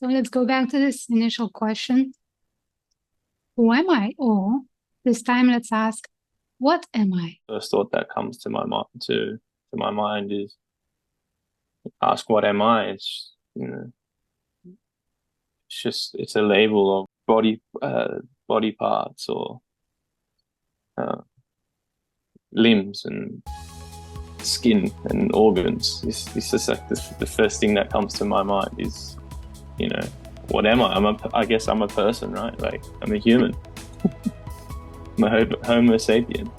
So let's go back to this initial question. Who am I? Or this time let's ask, what am I? First thought that comes to my mind is ask what am I? It's a label of body parts or uh, limbs and skin and organs. This is like the first thing that comes to my mind is, you know, what am I? I guess I'm a person, right? Like I'm a human. I'm a Homo sapien.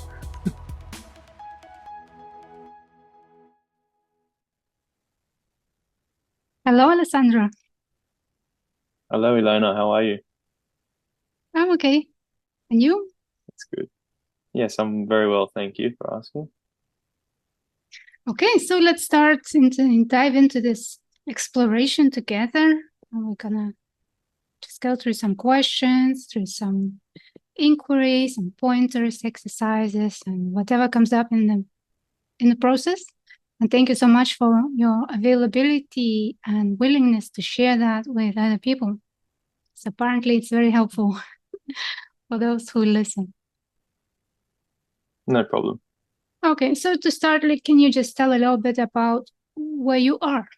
Hello, Alessandro. Hello, Ilona. How are you? I'm okay. And you? That's good. Yes, I'm very well. Thank you for asking. Okay, so let's start dive into this exploration together. And we're gonna just go through some questions, through some inquiries, some pointers, exercises, and whatever comes up in the process. And thank you so much for your availability and willingness to share that with other people. So apparently it's very helpful for those who listen. No problem. Okay, so to start, like, can you just tell a little bit about where you are?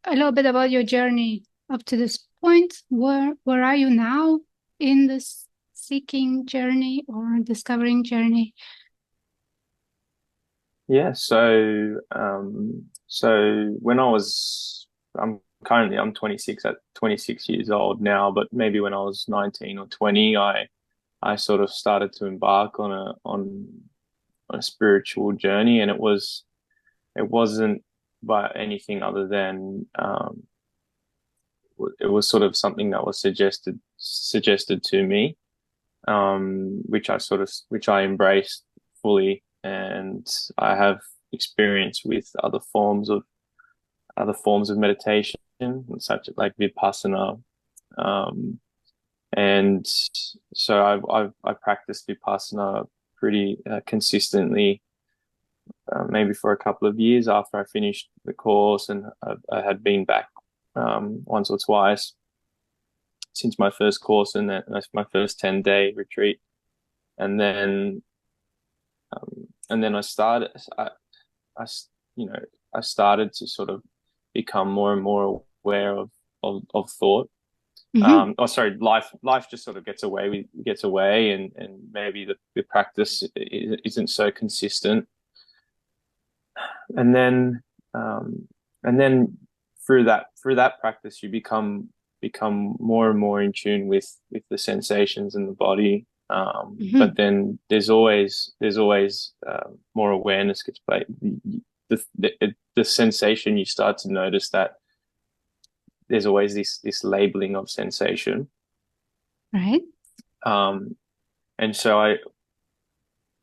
A little bit about your journey up to this point. Where are you now in this seeking journey or discovering journey? Yeah, so when I'm 26 years old now, but maybe when I was 19 or 20, I sort of started to embark on a spiritual journey, and it wasn't by anything other than it was sort of something that was suggested to me, which I embraced fully, and I have experience with other forms of meditation, such as like Vipassana. Um, and so I practiced Vipassana pretty consistently, maybe for a couple of years after I finished the course, and I had been back once or twice since my first course, and that's my first 10-day retreat, and then and then I you know I started to sort of become more and more aware of thought. Mm-hmm. Oh, sorry, life just sort of gets away, and maybe the practice isn't so consistent, and then um, and then through that practice you become more and more in tune with the sensations in the body. Mm-hmm. But then there's always more awareness gets played. The sensation, you start to notice that there's always this labeling of sensation. Right. Um, and so I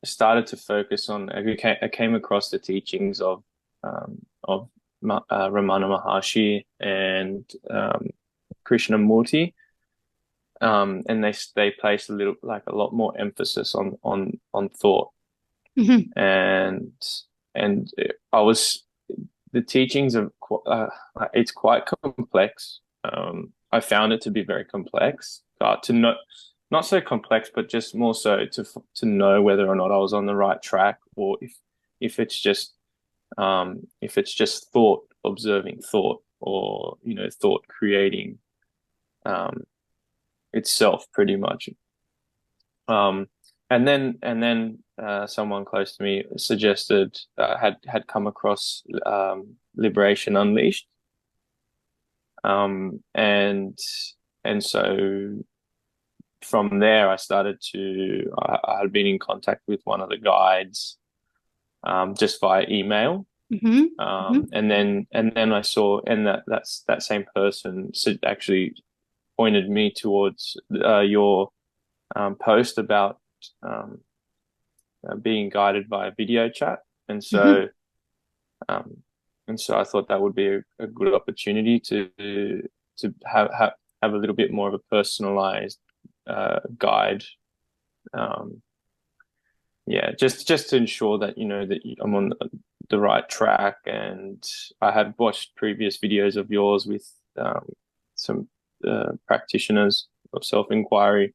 started to focus on. I came across the teachings of Ramana Maharshi and Krishnamurti, and they placed a lot more emphasis on thought, Mm-hmm. and and I was the teachings of it's quite complex. I found it to be very complex, but to know not so complex, but just more so to know whether or not I was on the right track, or if it's just if it's just thought observing thought, or thought creating um, itself pretty much. Um, and then someone close to me suggested had come across Liberation Unleashed, um, and and so from there I had been in contact with one of the guides just via email. Mm-hmm. Mm-hmm. And then I saw, and that same person actually pointed me towards your post about um, being guided by a video chat, and Mm-hmm. so um, I thought that would be a good opportunity to have a little bit more of a personalized guide. Um, yeah, just to ensure that I'm on the right track. And I had watched previous videos of yours with some practitioners of self-inquiry,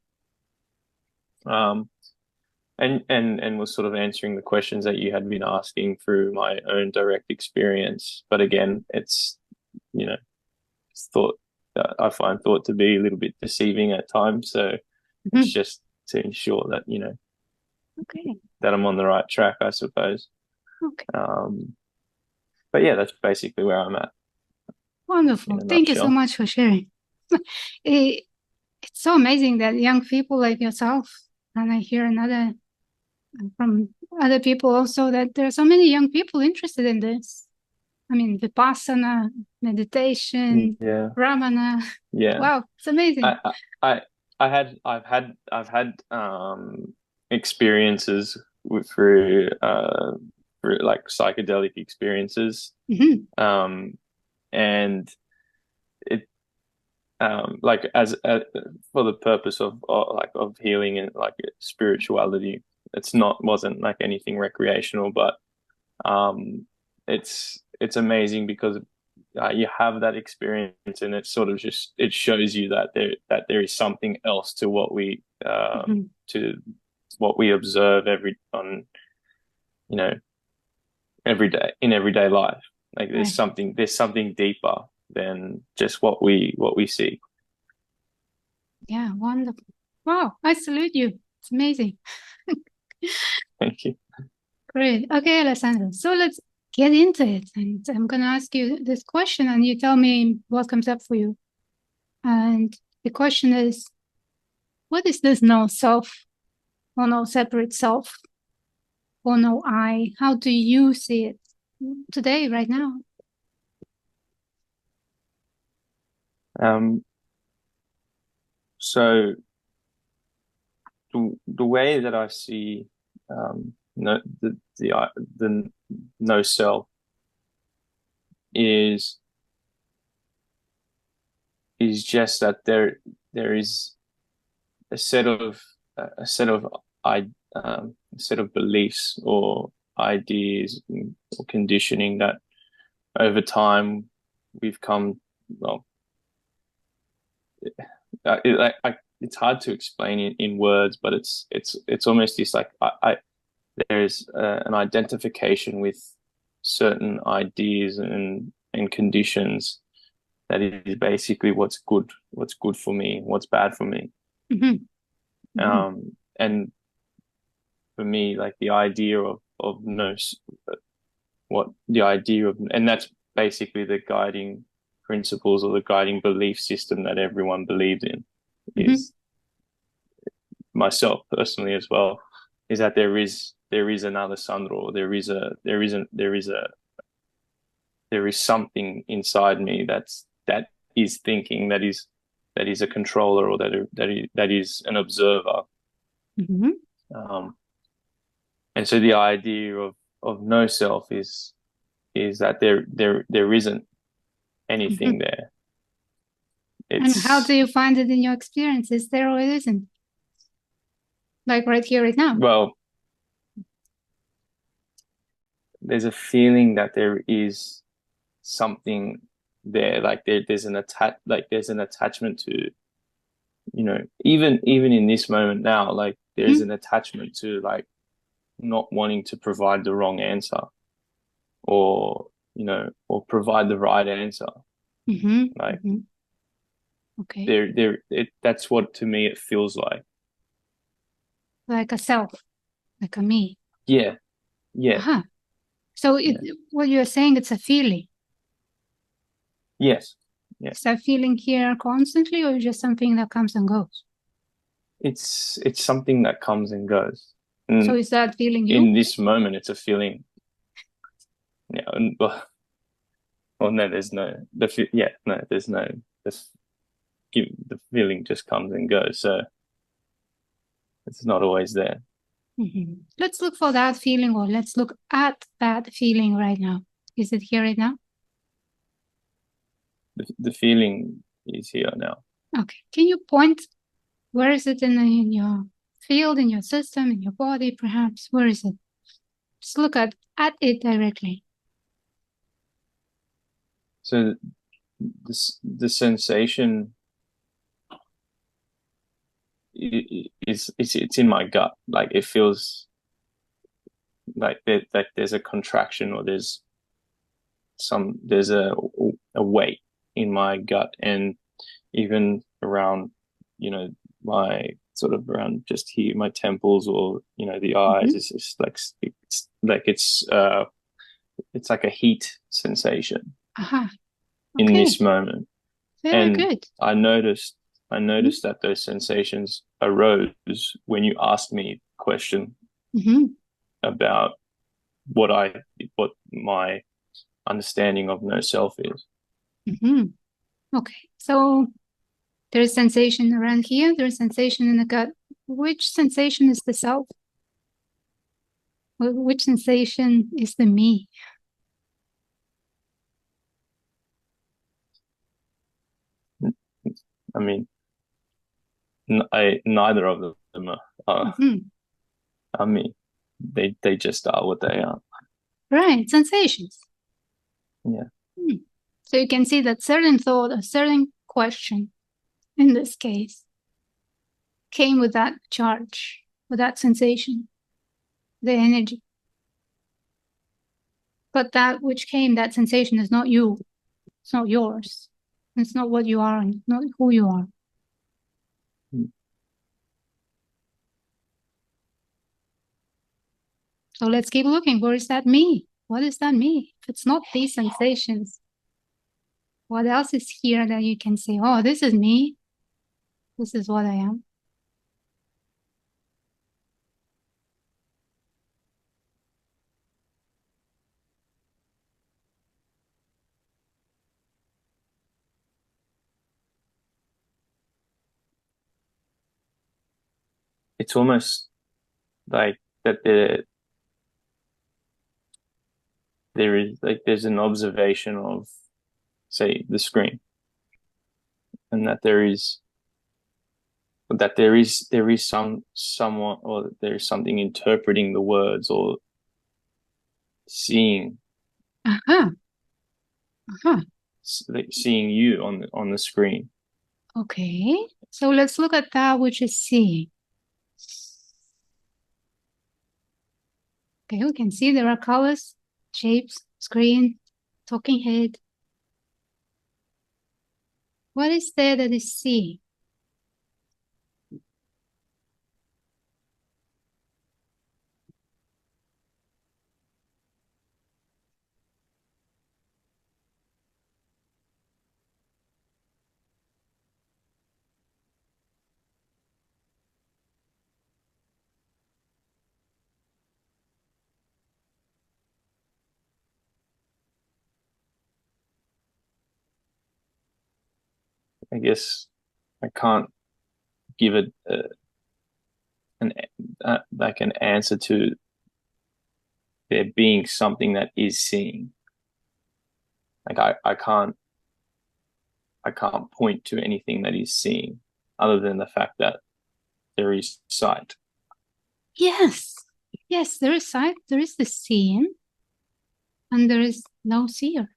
and was sort of answering the questions that you had been asking through my own direct experience. But again, it's, you know, it's thought I find thought to be a little bit deceiving at times. So it's just to ensure that, you know, that I'm on the right track, I suppose. But yeah, that's basically where I'm at. Wonderful. Thank you so much for sharing. It's so amazing that young people like yourself, and I hear from other people also, that there are so many young people interested in this. I mean, Vipassana, meditation, Ramana. Yeah. Wow, it's amazing. I've had experiences through like psychedelic experiences. And it like as for the purpose of healing and like spirituality. Wasn't like anything recreational, but it's amazing because you have that experience, and it sort of just it shows you that there is something else to what we observe every day in everyday life. Like there's something deeper than just what we see. Yeah, wonderful. Wow, I salute you. It's amazing. Thank you. Great. Okay, Alessandro. So let's get into it. And I'm going to ask you this question, and you tell me what comes up for you. And the question is, what is this no self or no separate self or no I? How do you see it today, right now? So the way that I see the no self is just that there is a set of beliefs or ideas or conditioning that over time we've come, well, it's hard to explain in words, but it's almost this like there's an identification with certain ideas and conditions that is basically what's good for me, what's bad for me. And for me, like the idea of and that's basically the guiding principles or the guiding belief system that everyone believes in, is myself personally as well, is that there is an Alessandro, there is something inside me that is thinking, that is a controller, or that is an observer. And so the idea of no self is that there isn't anything there. And how do you find it in your experience? Is there or it isn't? Like right here, right now? Well, there's a feeling that there is something there, like there's an attachment to, you know, even in this moment now, like there's an attachment to like not wanting to provide the wrong answer, or or provide the right answer. Like okay, that's what, to me, it feels like a self, like a me. Yeah. So what you're saying, it's a feeling. Yes. Yeah. Is that feeling here constantly, or just something that comes and goes? It's something that comes and goes. So is that feeling you? In this moment, it's a feeling. Yeah. Well, no, there's no. There's no. The feeling just comes and goes. So it's not always there. Let's look for that feeling, or let's look at that feeling right now. Is it here right now? The feeling is here now. Okay. Can you point? Where is it in your field, in your system, in your body, perhaps? Where is it? Just look at it directly. So the sensation it's in my gut. Like it feels like there's a contraction, or there's a weight in my gut, and even around, my sort of around just here, my temples, or the eyes. Mm-hmm. It's just like it's like a heat sensation Aha. in Okay. this moment. Very And good. I noticed I Mm-hmm. noticed that those sensations arose when you asked me a question Mm-hmm. about what my understanding of no self is. Mm-hmm. Okay. So there's sensation around here. There's sensation in the gut. Which sensation is the self? Which sensation is the me? I mean, neither of them Mm-hmm. are me. They just are what they are. Right. Sensations. Yeah. Hmm. So you can see that certain thought, a certain question, in this case, came with that charge, with that sensation, the energy. But that which came, that sensation is not you. It's not yours. It's not what you are, and not who you are. Mm. So let's keep looking. Where is that me? What is that me? If it's not these sensations, what else is here that you can say, oh, this is me. This is what I am. It's almost like that there's an observation of, say, the screen, and there is someone, or there is something interpreting the words, or seeing Aha. Aha. like seeing you on the screen. Okay. So let's look at that which is seeing. Okay, we can see there are colors, shapes, screen, talking head. What is there that is seeing? I guess I can't give it an like an answer to there being something that is seeing. Like I can't point to anything that is seeing, other than the fact that there is sight. Yes. Yes, there is sight, there is the seeing, and there is no seer.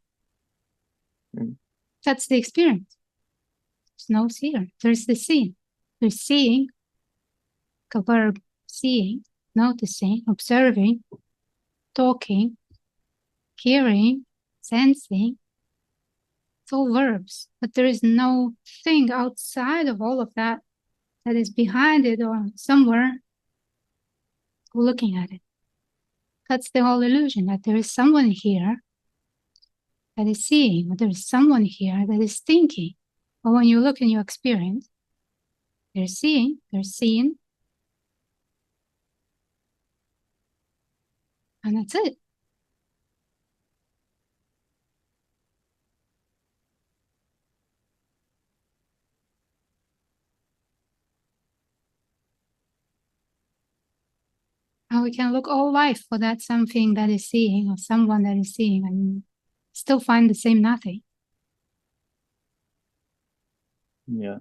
Mm. That's the experience. There's no seer. There's the seeing. There's seeing, a verb, seeing, noticing, observing, talking, hearing, sensing. It's all verbs, but there is no thing outside of all of that that is behind it or somewhere looking at it. That's the whole illusion, that there is someone here that is seeing, or there is someone here that is thinking. But when you look in your experience, they're seeing, and that's it. And we can look all life for that something that is seeing, or someone that is seeing, and still find the same nothing. Yeah.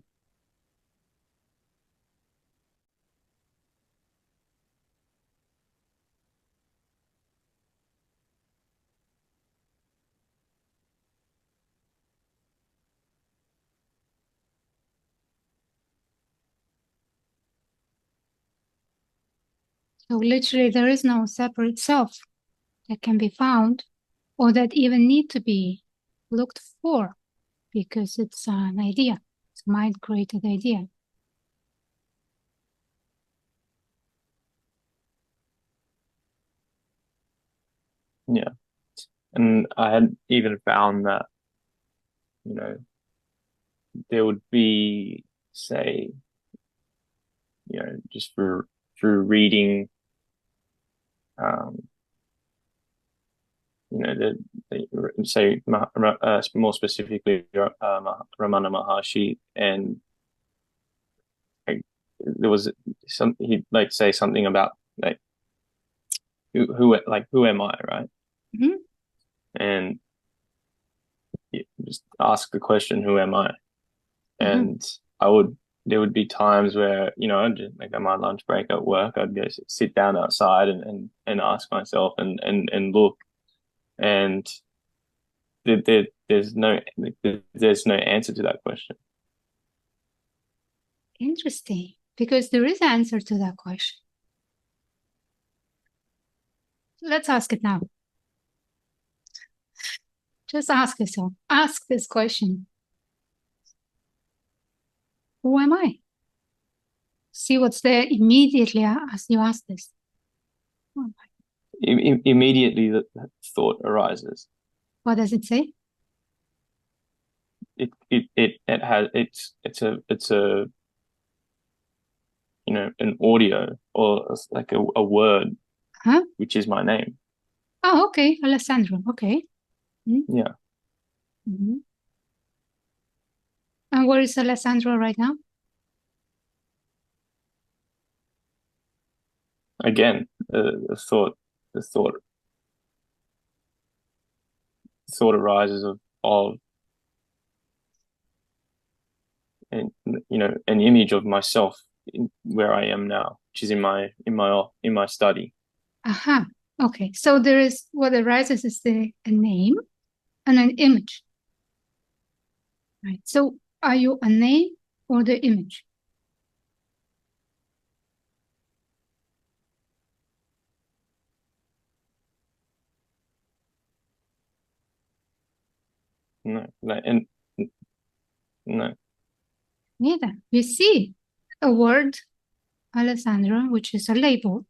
So literally there is no separate self that can be found or that even need to be looked for, because it's an idea. It's a mind-created idea. Yeah. And I had even found that, you know, there would be, say, just through reading, um, say more specifically Ramana Maharshi, and like, there was some he'd like say something about like who am I, right? Mm-hmm. And you just ask the question, who am I? And there would be times where, I'd just, like on my lunch break at work, I'd go sit down outside and ask myself and look, and there's no answer to that question. Interesting, because there is an answer to that question. Let's ask it now. Just ask yourself, ask this question. Who am I? See what's there immediately as you ask this. Who am I? Immediately the thought arises. What does it say? It has it's a an audio or like a word, Huh? which is my name. Oh, okay, Alessandro. Okay. Mm-hmm. Yeah. Mm-hmm. And where is Alessandro right now? Again, the thought arises of and an image of myself where I am now, which is in my study. Aha. Okay. So there is what arises is a name and an image. Right. So are you a name or the image? No, and no. Neither. You see a word, Alessandro, which is a label.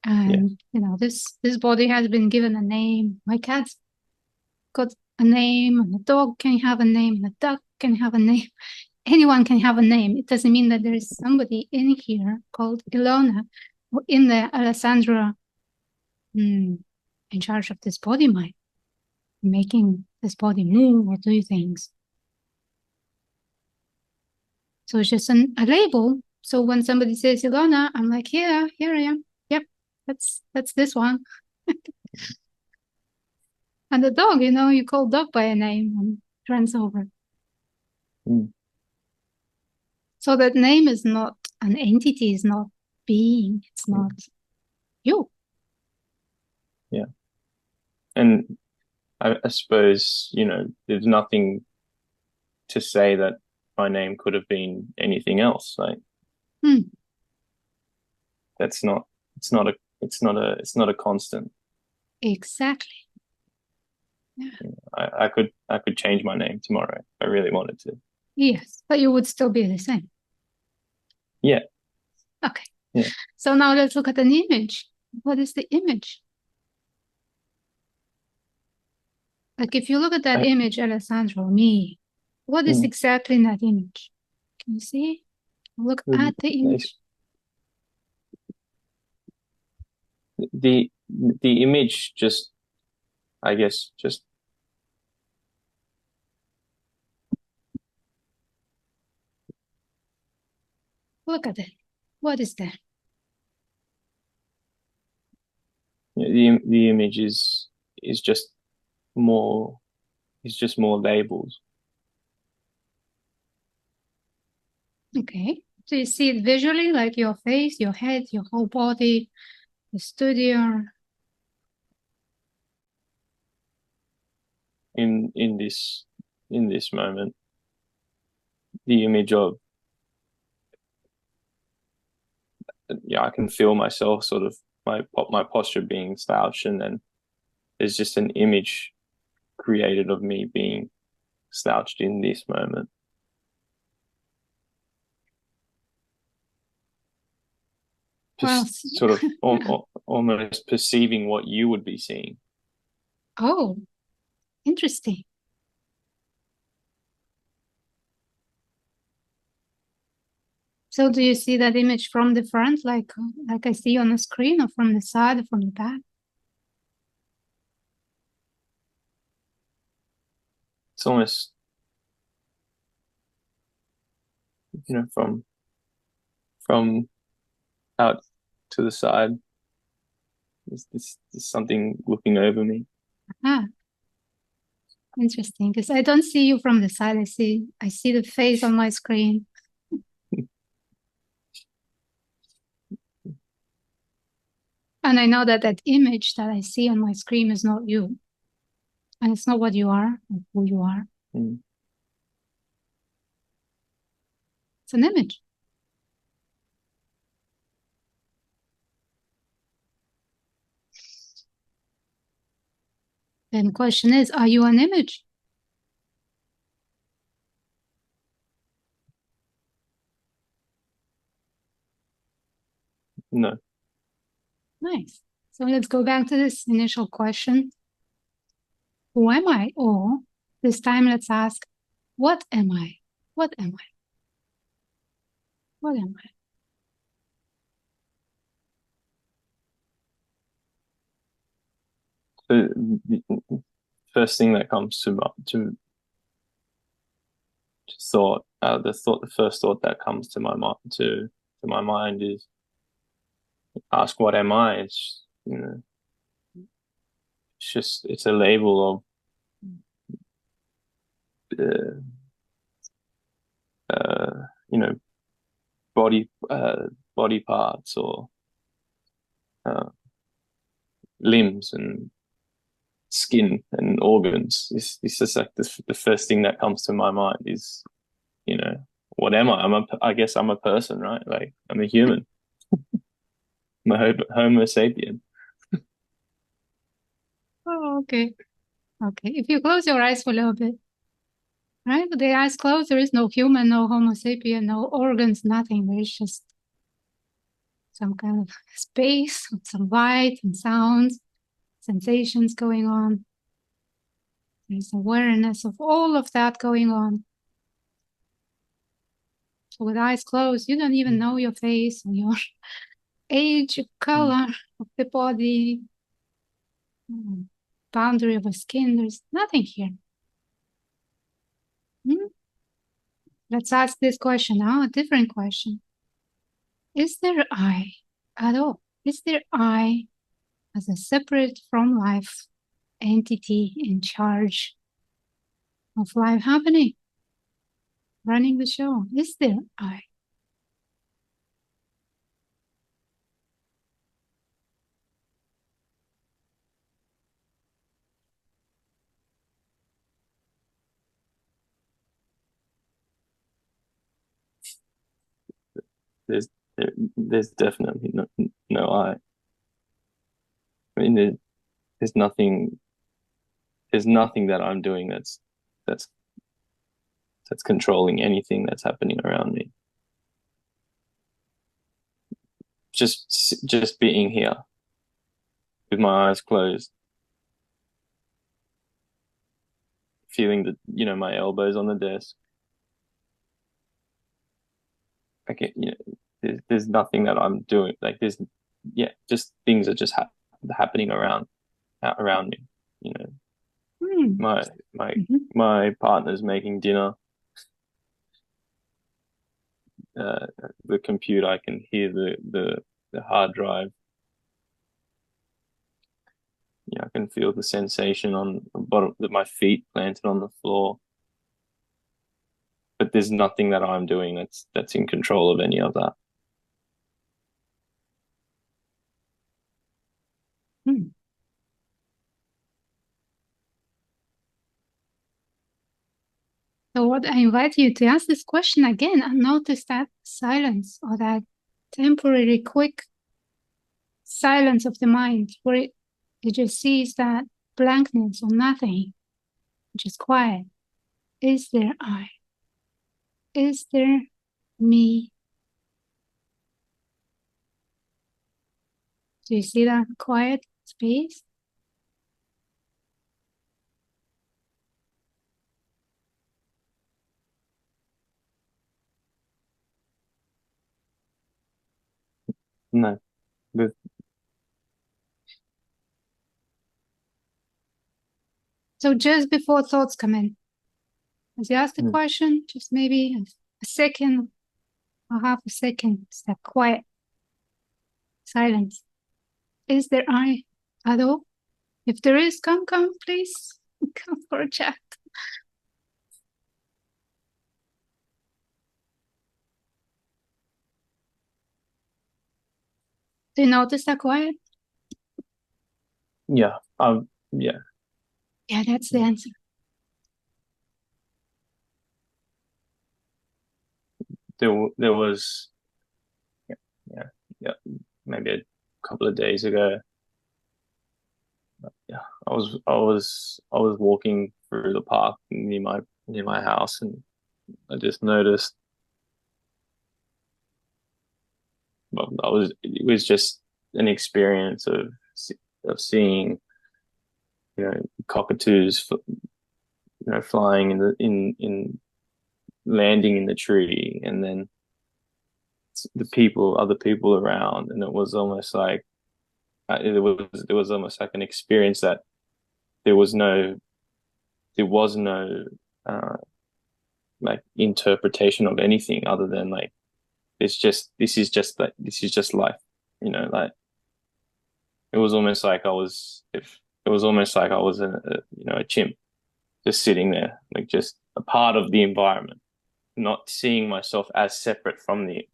And this body has been given a name. My cat's got a name, and a dog can have a name, and a duck can have a name. Anyone can have a name. It doesn't mean that there is somebody in here called Ilona or in the Alessandro in charge of this body mind, making this body move or do things. So it's just a label. So when somebody says Ilona, I'm like, yeah, here I am. Yep, that's this one. And the dog, you call dog by a name and runs over. Mm. So that name is not an entity, is not being, it's not you. Yeah. And I suppose, there's nothing to say that my name could have been anything else. Like that's not it's not a constant. Exactly. Yeah. I could change my name tomorrow if I really wanted to. Yes, but you would still be the same. Yeah. Okay. Yeah. So now let's look at an image. What is the image? Like if you look at that image, Alessandro, me, what is exactly in that image? Can you see? Look at the image. The image just, I guess, just Look at it. What is that? the image is just more more labels. Okay. So you see it visually, like your face, your head, your whole body, the studio. In this moment, the image of yeah, I can feel myself sort of my posture being slouched, and then there's just an image created of me being slouched in this moment. Well, Sort of almost perceiving what you would be seeing. oh, interesting. So do you see that image from the front, like I see on the screen, or from the side, or from the back? It's almost, from out to the side. There's something looking over me. Ah, interesting. Because I don't see you from the side. I see the face on my screen. And I know that that image that I see on my screen is not you. And it's not what you are, or who you are. Mm. It's an image. And the question is, are you an image? No. Nice. So let's go back to this initial question. Who am I? Or this time let's ask, what am I? What am I? What am I? The first thing that comes to thought, the first thought that comes to my mind to my mind is ask what am I? It's a label of you know body parts or uh, limbs and skin and organs. It's just like the first thing that comes to my mind is, what am I? I guess I'm a person, right? Like I'm a human. I'm a Homo sapien. Oh, okay. Okay. If you close your eyes for a little bit, right? With the eyes closed, there is no human, no Homo sapien, no organs, nothing. There is just some kind of space with some light and sounds, sensations going on. There's awareness of all of that going on. So with eyes closed, you don't even know your face or your age, color of the body, boundary of the skin. There's nothing here. Let's ask this question now, a different question. Is there I at all? Is there I as a separate from life entity in charge of life happening, running the show? Is there I? There's there's definitely no I. I mean, there's nothing that I'm doing that's controlling anything that's happening around me. Just being here with my eyes closed, feeling that, my elbows on the desk. I can, there's nothing that I'm doing. Like just things are just happening around me. You know, Hmm. my my partner's making dinner. The computer, I can hear the hard drive. I can feel the sensation on the bottom that my feet planted on the floor. But there's nothing that I'm doing that's in control of any of that. Hmm. So what I invite you to ask this question again and notice that silence or that temporary, quick silence of the mind where it just sees that blankness or nothing, just quiet. Is there I? Is there me? Do you see that quiet space? No. But So just before thoughts come in, as you ask the question, just maybe a second or half a second, it's that quiet silence. Is there I at all? If there is, come, please. Come for a chat. Do you notice that quiet? Yeah. Yeah. Yeah, that's the answer. There was maybe a couple of days ago. Yeah, I was walking through the park near my house, and I just noticed. Well, it was just an experience of seeing, cockatoos, flying in landing in the tree, and then other people around, and it was almost like it was almost like an experience that there was no uh, like interpretation of anything other than like this is just life, like it was almost like I was a chimp just sitting there, like just a part of the environment, not seeing myself as separate from the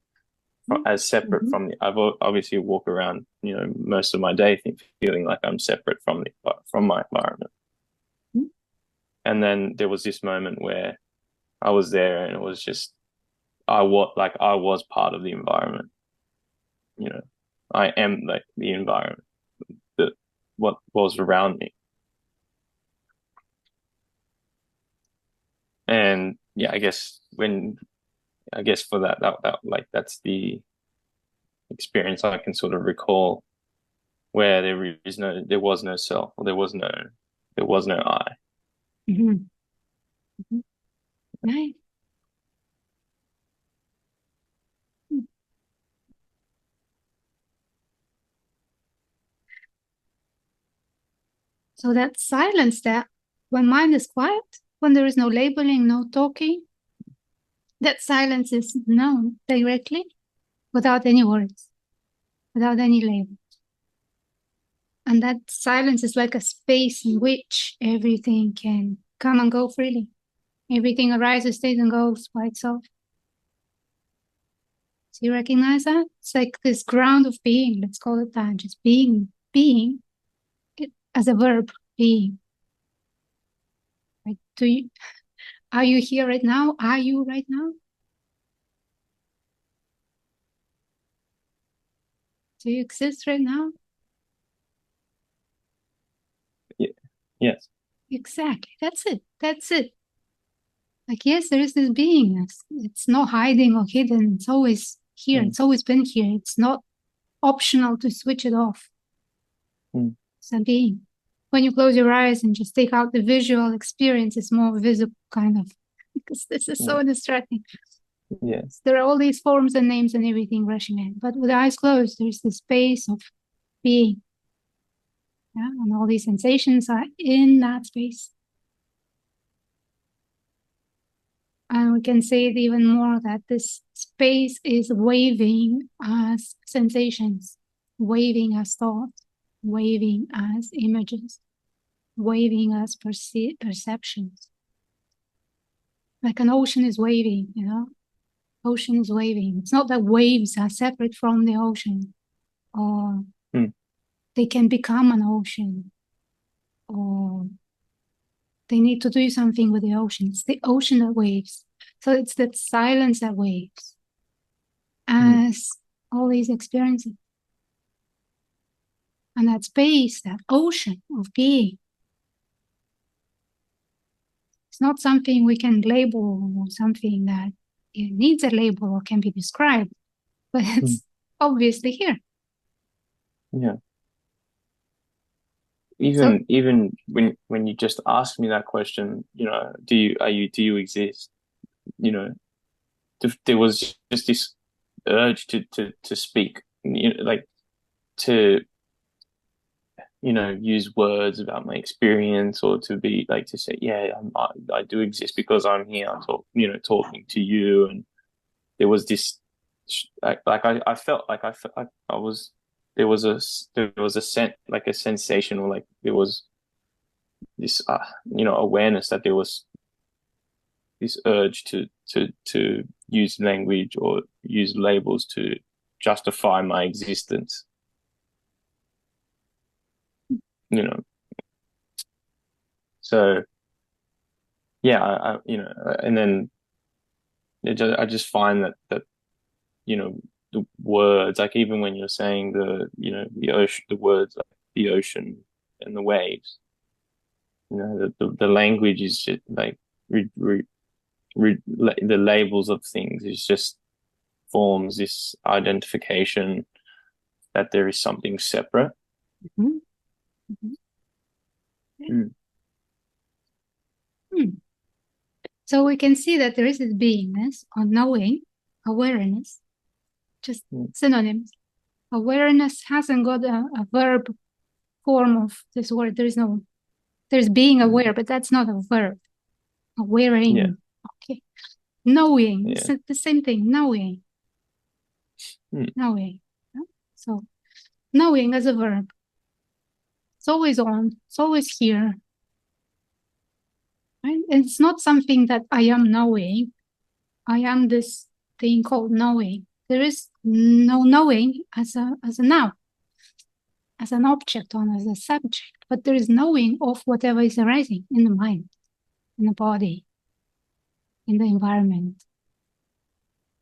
I've obviously walk around, most of my day feeling like I'm separate from my environment. Mm-hmm. And then there was this moment where I was there, and it was just I was part of the environment. I am like the environment, that what was around me. And yeah, I guess for that like that's the experience I can sort of recall, where there was no self, or there was no I. Mm-hmm. Mm-hmm. Nice. So that silence, that when mind is quiet, when there is no labeling, no talking, that silence is known directly without any words, without any label. And that silence is like a space in which everything can come and go freely. Everything arises, stays, and goes by itself. So you recognize that? It's like this ground of being, let's call it that, just being it, as a verb, being. Right? Are you here right now? Are you right now? Do you exist right now? Yeah. Yes. Exactly. That's it. That's it. Like, yes, there is this beingness. It's not hiding or hidden. It's always here. It's always been here. It's not optional to switch it off. It's a being. When you close your eyes and just take out the visual experience, it's more visible, kind of, because this is so distracting. Yes. There are all these forms and names and everything rushing in. But with the eyes closed, there's this space of being. Yeah? And all these sensations are in that space. And we can say it even more, that this space is waving as sensations, waving as thoughts, waving as images, waving as perceptions. Like an ocean is waving, Ocean is waving. It's not that waves are separate from the ocean, or they can become an ocean, or they need to do something with the ocean. It's the ocean that waves. So it's that silence that waves. As all these experiences. And that space, that ocean of being, it's not something we can label or something that it needs a label or can be described, but it's obviously here. Yeah. So, Even when you just ask me that question, you know, do you exist? You know, there was just this urge to speak, you know, like to, you know, use words about my experience, or to be like to say, yeah, I do exist because I'm here, talking to you. And there was this, I felt like I was, there was a like a sensation, or like there was this, awareness that there was this urge to use language or use labels to justify my existence, you know. So yeah, and then I just find that, you know, the words, like even when you're saying the ocean, the words like the ocean and the waves, you know, the language is just like the labels of things is just forms this identification that there is something separate. mhm, mhm. Mm, Hmm. So we can see that there is this beingness or knowing, awareness, just mm, synonyms. Awareness hasn't got a verb form of this word. There's being aware, but that's not a verb. yeah, Awareing. Okay. Knowing. It's yeah. the same thing. Knowing. Mm, Knowing. Yeah? So knowing as a verb. It's always on. It's always here. Right? And it's not something that I am knowing. I am this thing called knowing. There is no knowing as a noun, as an object or as a subject, but there is knowing of whatever is arising in the mind, in the body, in the environment.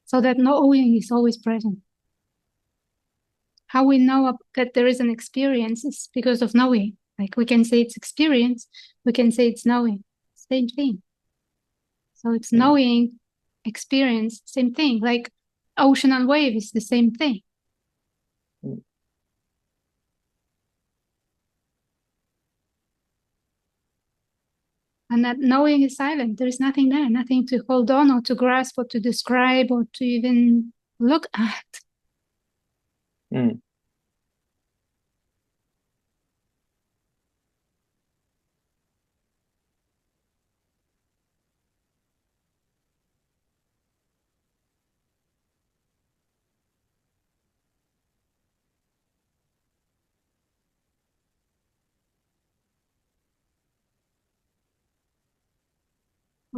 So that knowing is always present. How we know that there is an experience is because of knowing. Like we can say it's experience, we can say it's knowing. Same thing. So it's mm, knowing, experience, same thing. Like ocean and wave is the same thing. mm, And that knowing is silent. There is nothing there, nothing to hold on or to grasp or to describe or to even look at. mm,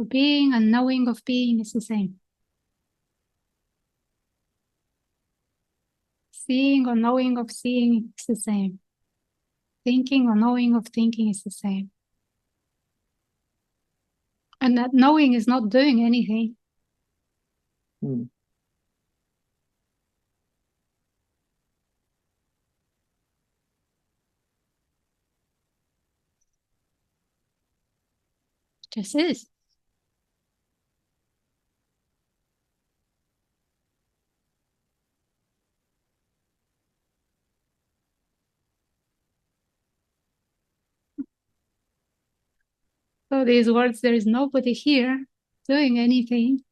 For being and knowing of being is the same. Seeing or knowing of seeing is the same. Thinking or knowing of thinking is the same. And that knowing is not doing anything. mm. It just is. So these words, there is nobody here doing anything.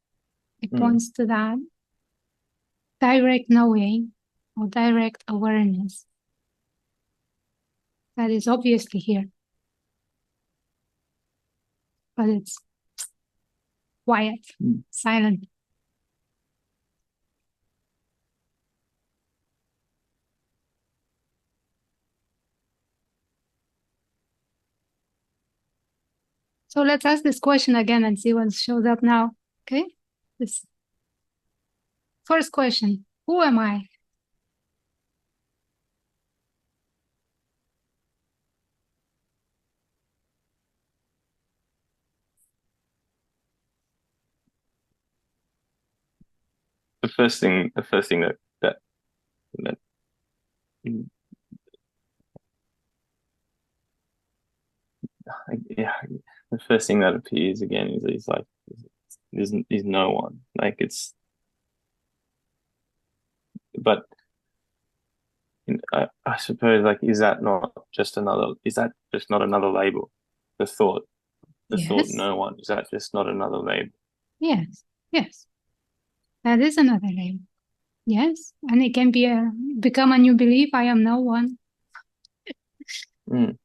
It Mm. points to that direct knowing or direct awareness that is obviously here, but it's quiet, Mm. silent. So let's ask this question again and see what shows up now. Okay. This first question, who am I? The first thing that that yeah, the first thing that appears again is like there's no one. Like it's, but I suppose like is that just not another label? The thought, Yes, no one, is that just not another label? yes, yes. That is another label. Yes, and it can be become a new belief. I am no one. Mm,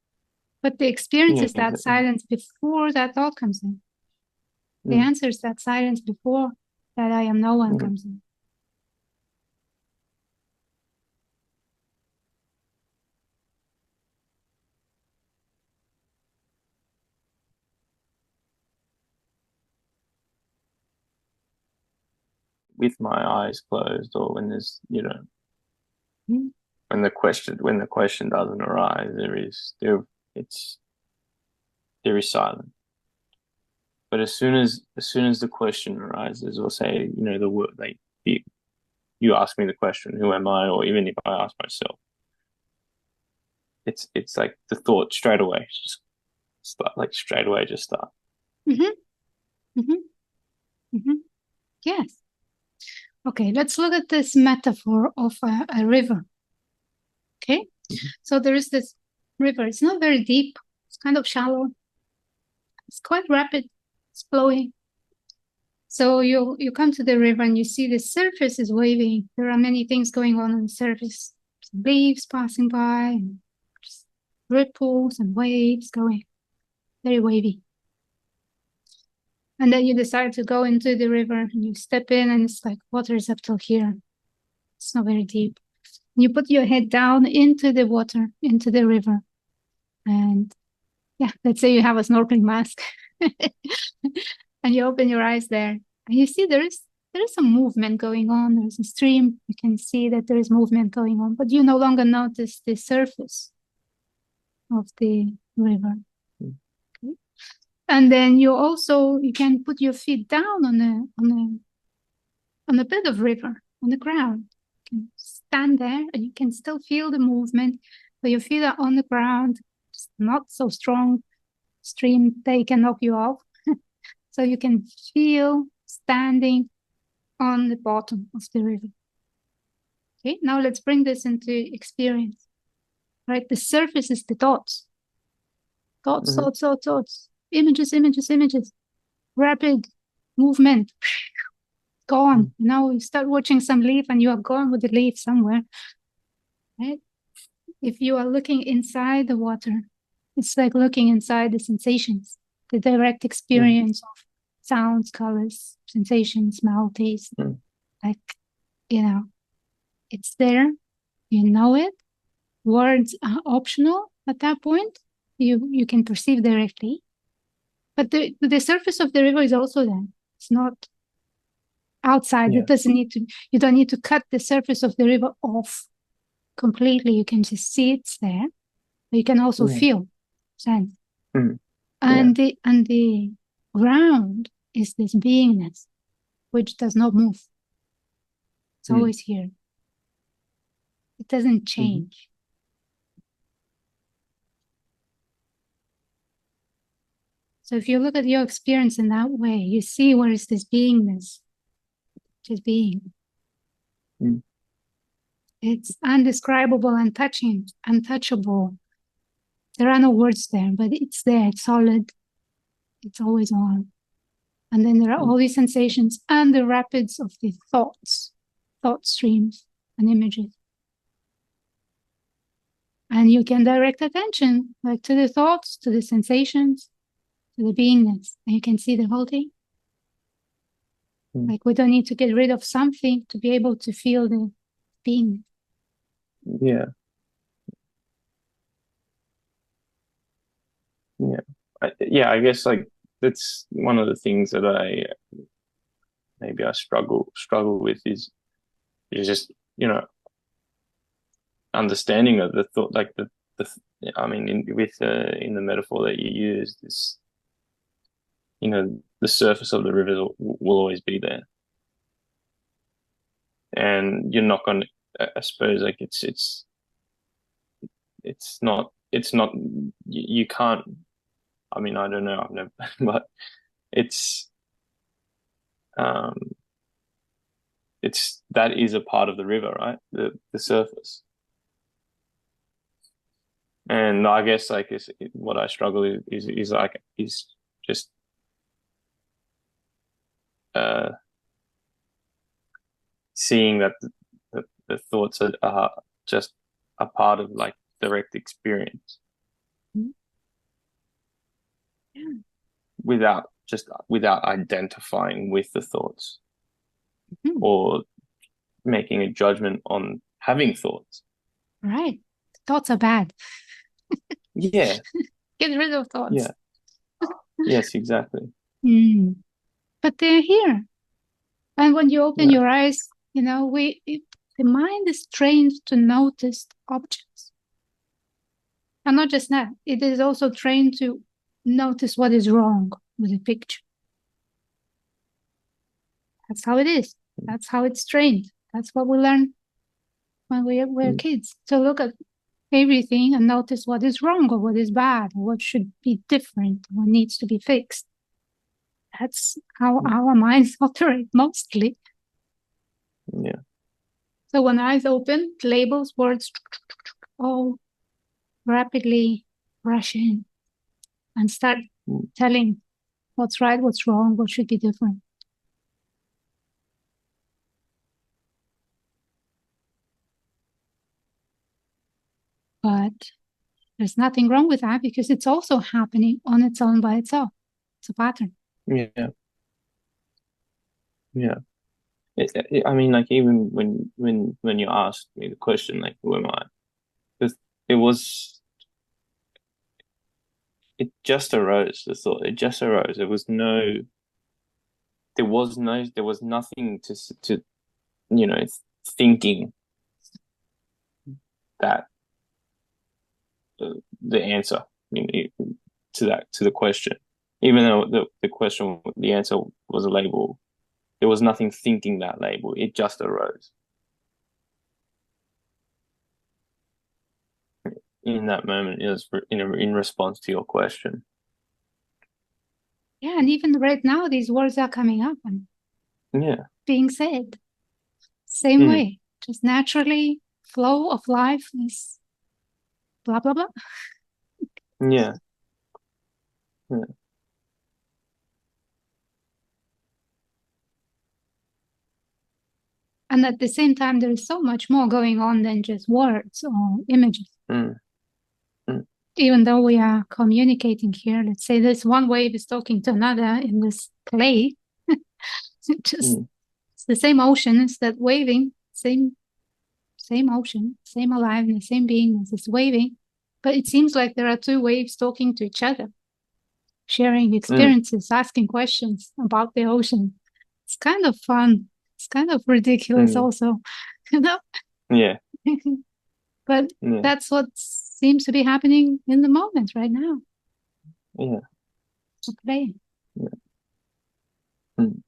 But the experience yeah, is that silence before that thought comes in. The mm, answer is that silence before that I am no one mm. comes in. With my eyes closed, or when there's, Mm. when the question doesn't arise, it's there is silence. But as soon as the question arises, or say, the word, like you ask me the question, who am I? Or even if I ask myself, it's like the thought straight away just start, like straight away just start. Mm-hmm. Mm-hmm. Mm-hmm. Yes. Okay, let's look at this metaphor of a river. Okay, Mhm. so there is this river. It's not very deep. It's kind of shallow. It's quite rapid. It's flowing. So you come to the river and you see the surface is waving. There are many things going on the surface. Some leaves passing by, and ripples and waves going. Very wavy. And then you decide to go into the river and you step in and it's like water is up till here. It's not very deep. You put your head down into the water, into the river. And yeah, let's say you have a snorkeling mask and you open your eyes there and you see there is some movement going on. There's a stream. You can see that there is movement going on, but you no longer notice the surface of the river. Mm. Okay? And then you can put your feet down on a bed of river, on the ground. You can stand there and you can still feel the movement, but your feet are on the ground. It's not so strong stream they can knock you off. So you can feel standing on the bottom of the river. Okay, now let's bring this into experience. Right? The surface is the thoughts. Thoughts, Mm-hmm. thoughts, thoughts, thoughts. Images, images, images. Rapid movement. Gone. Now you start watching some leaf and you are gone with the leaf somewhere. Right? If you are looking inside the water, it's like looking inside the sensations, the direct Mm-hmm. experience of sounds, colors, sensations, smell, taste. Mm-hmm. Like, you know, it's there, you know it. Words are optional at that point. You can perceive directly. But the surface of the river is also there. It's not outside. Yeah. You don't need to cut the surface of the river off completely. You can just see it's there. But you can also Yeah. feel sense. Mm. Yeah. And the ground is this beingness which does not move. It's Mm. always here. It doesn't Mm-hmm. change. So if you look at your experience in that way, you see where is this beingness, just being. Mm. It's undescribable, untouching, untouchable. There are no words there, but it's there, it's solid, it's always on. And then there are all these sensations and the rapids of the thoughts, thought streams and images. And you can direct attention like to the thoughts, to the sensations, to the beingness, and you can see the whole thing. Mm. Like we don't need to get rid of something to be able to feel the being. Yeah. Yeah. I guess like that's one of the things that I struggle with is just, understanding of the thought, like the I mean, in the metaphor that you used, is, the surface of the river will always be there, and you're not going to. I suppose like it's not you can't. I mean, I don't know. I've never, but it's um it's that is a part of the river, right? The surface. And I guess like what I struggle is like is just uh seeing that the thoughts are just a part of like direct experience Mhm. Yeah. without identifying with the thoughts Mhm. or making a judgment on having thoughts. Right. Thoughts are bad. Yeah, Get rid of thoughts. yeah, yes, exactly. Mm. But they're here. And when you open Yeah, your eyes, the mind is trained to notice objects. And not just that, it is also trained to notice what is wrong with a picture. That's how it is. That's how it's trained. That's what we learn when we're mm, kids. To look at everything and notice what is wrong or what is bad or what should be different, what needs to be fixed. That's how mm, our minds operate mostly. yeah, So when eyes open, labels, words, all rapidly rush in and start mm, telling what's right, what's wrong, what should be different. But there's nothing wrong with that because it's also happening on its own by itself. It's a pattern. yeah, yeah. I mean, like even when you asked me the question, like, who am I? Because it was it just arose. The thought it just arose. There was nothing to you know thinking that the answer to the question, even though the answer was a label. There was nothing thinking that label. It just arose in that moment. It was in response to your question. Yeah, and even right now, these words are coming up and Yeah. being said. Same Mm. way, just naturally, flow of life is blah, blah, blah. Yeah. Yeah. And at the same time, there is so much more going on than just words or images. Mm. Mm. Even though we are communicating here, let's say this one wave is talking to another in this play, just Mm. it's the same ocean, it's that waving, same ocean, same aliveness, same beingness is waving. But it seems like there are two waves talking to each other, sharing Mm. experiences, asking questions about the ocean. It's kind of fun. It's kind of ridiculous Mm. also, you know? Yeah. But Yeah. that's what seems to be happening in the moment right now. Yeah. Play. Yeah. Mm.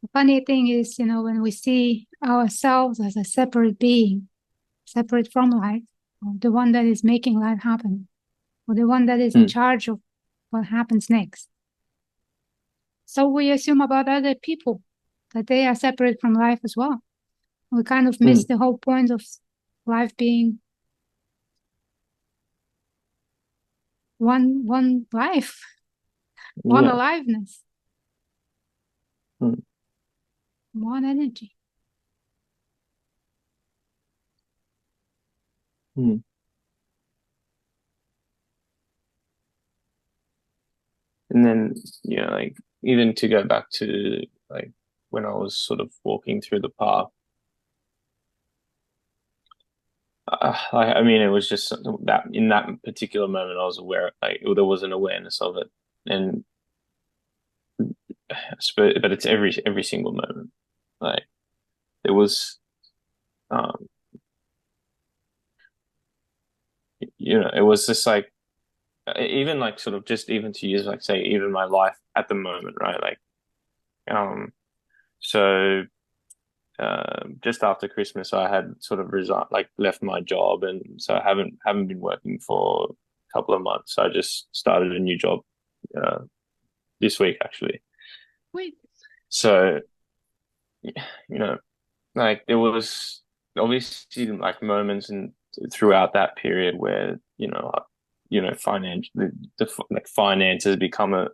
The funny thing is, when we see ourselves as a separate being, separate from life, or the one that is making life happen, or the one that is in Mm. charge of what happens next. So we assume about other people that they are separate from life as well. We kind of miss Mm. the whole point of life being one life, one Yeah. aliveness, Mm. one energy. Mm. And then, like even to go back to like when I was sort of walking through the park, I mean, it was just that in that particular moment, I was aware, like there was an awareness of it, and but it's every single moment. Like there was, it was just like even like sort of just even to use like say even my life at the moment, right? Like um so just after Christmas I had sort of resigned, like left my job, and so I haven't been working for a couple of months. So I just started a new job uh this week actually. Wait. So you know, like there was obviously like moments and throughout that period where finance like finances become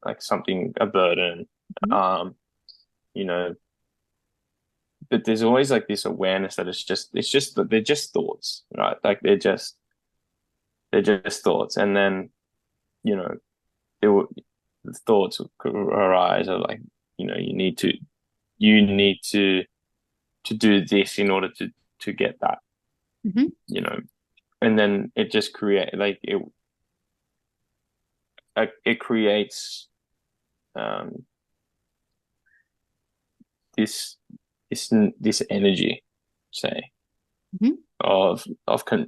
like something a burden. Mhm. um you know but there's always like this awareness that it's just that they're just thoughts, right? Like they're just thoughts, and then you know it will the thoughts could arise of like you need to do this in order to get that, Mhm. you know and then it just it creates um this this energy, say, Mhm.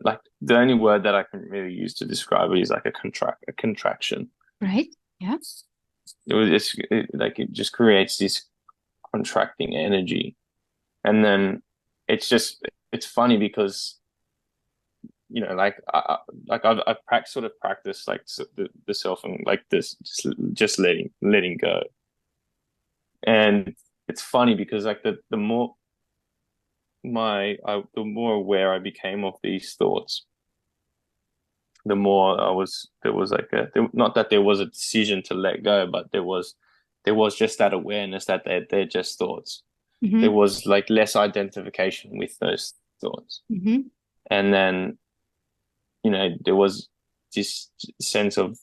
like the only word that I can really use to describe it is like a contraction. Right. Yeah. Like it just creates this contracting energy, and then it's funny because like I've sort of practiced like the self and like this just letting go. And it's funny because like the more aware I became of these thoughts, the more there was like not that there was a decision to let go, but there was just that awareness that they're just thoughts. There Mhm. was like less identification with those thoughts. Mhm. And then, there was this sense of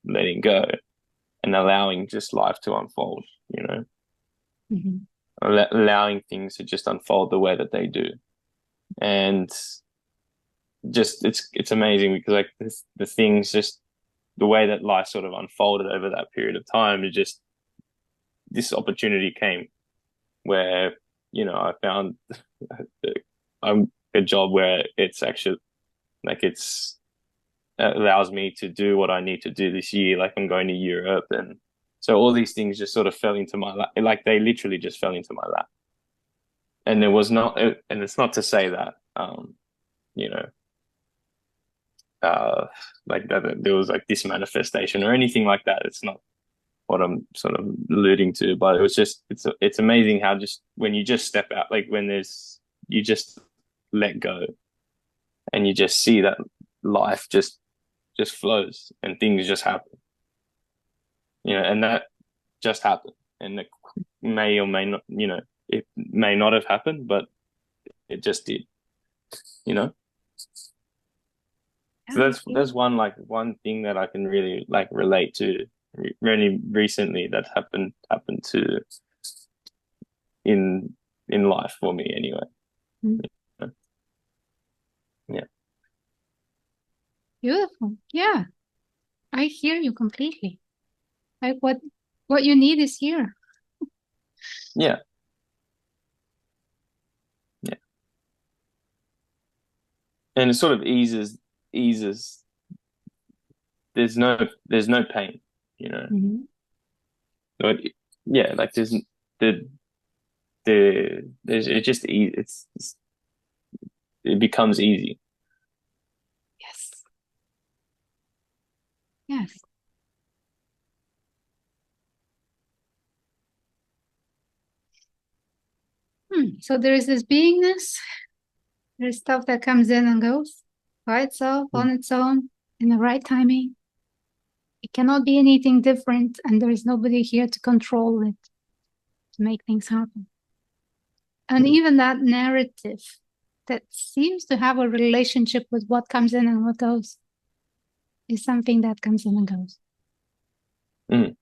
letting go and allowing just life to unfold, Mhm. allowing things to just unfold the way that they do. And just it's amazing because like the things just the way that life sort of unfolded over that period of time, it just this opportunity came where I found I'm a job where it's actually like it allows me to do what I need to do this year. Like I'm going to Europe, and so all these things just sort of fell into my lap. Like they literally just fell into my lap. And there was not, and it's not to say that, you know, uh, like that there was like this manifestation or anything like that. It's not what I'm sort of alluding to, but it was just, it's amazing how just when you just step out, like when you just let go and you just see that life just flows and things just happen, and that just happened. And it may or may not, it may not have happened, but it just did, you know? So Yeah. that's one thing that I can really like relate to really recently that happened to in in life for me anyway. Mhm. Yeah. Beautiful. Yeah. I hear you completely. Like what you need is here. Yeah. Yeah. And it sort of eases there's no pain, you know. Mhm. But yeah, like the there's it just it becomes easy. Yes. Yes. So there is this beingness. There's stuff that comes in and goes by itself on its own in the right timing. It cannot be anything different, and there is nobody here to control it, to make things happen. And even that narrative that seems to have a relationship with what comes in and what goes is something that comes in and goes. Mm.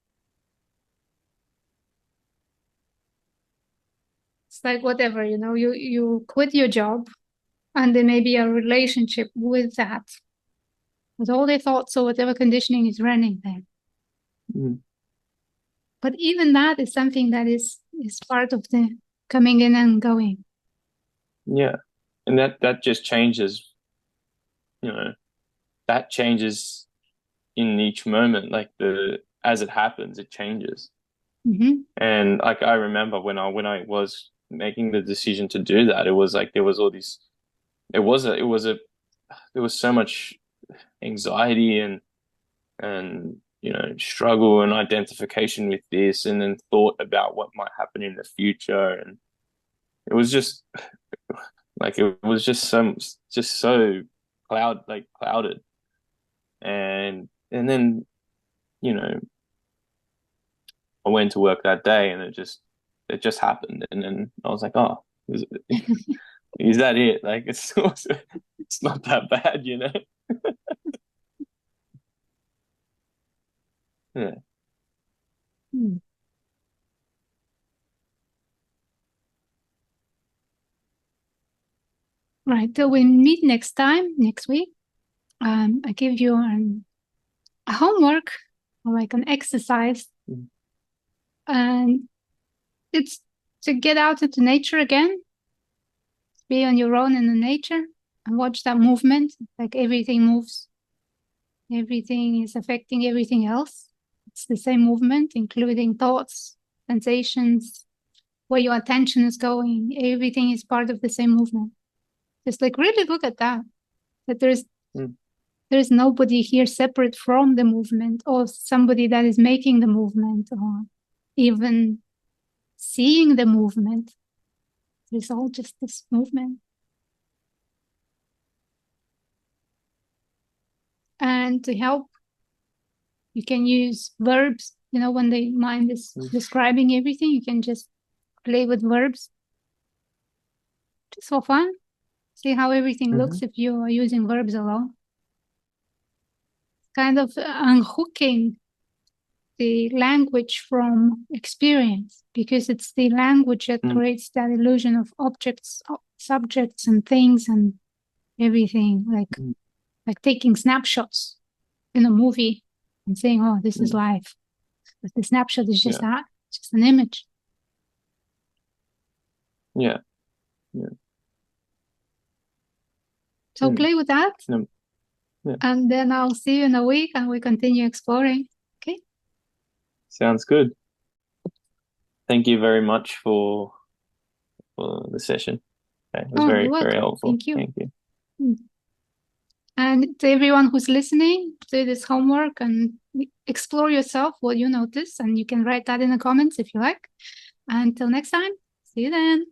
It's like whatever, you quit your job and there may be a relationship with that, with all the thoughts or whatever conditioning is running there. Mm. But even that is something that is part of the coming in and going. Yeah. And that just changes, you know, that changes in each moment, like as it happens, it changes. Mm-hmm. And like I remember when I was making the decision to do that, it was like there was all these there was so much anxiety and struggle and identification with this, and then thought about what might happen in the future, and it was just like it was just so clouded, and then you know I went to work that day, and it just happened, and then I was like, oh, is that it? Like it's not that bad, you know? Yeah. Mm. Right. So we meet next time, next week. I give you a homework, or like an exercise, Mm. and it's to get out into nature again, be on your own in the nature, and watch that movement. Like everything moves, everything is affecting everything else. It's the same movement, including thoughts, sensations, where your attention is going. Everything is part of the same movement. Just like really look at that. That Mm. there's nobody here separate from the movement, or somebody that is making the movement, or even seeing the movement. It's all just this movement. And to help, you can use verbs. When the mind is describing everything, you can just play with verbs just for fun. See how everything looks if you are using verbs alone. Kind of unhooking the language from experience, because it's the language that creates that illusion of objects, subjects, and things and everything, like taking snapshots in a movie and saying, oh, this is life. But the snapshot is just that, just an image. Yeah. So play with that. Yeah. And then I'll see you in a week and we continue exploring. Okay. Sounds good. Thank you very much for the session. Okay. It was You're very, welcome. very helpful. Thank you. Thank you. And to everyone who's listening, do this homework and explore yourself, what you notice, and you can write that in the comments if you like. Until next time, see you then.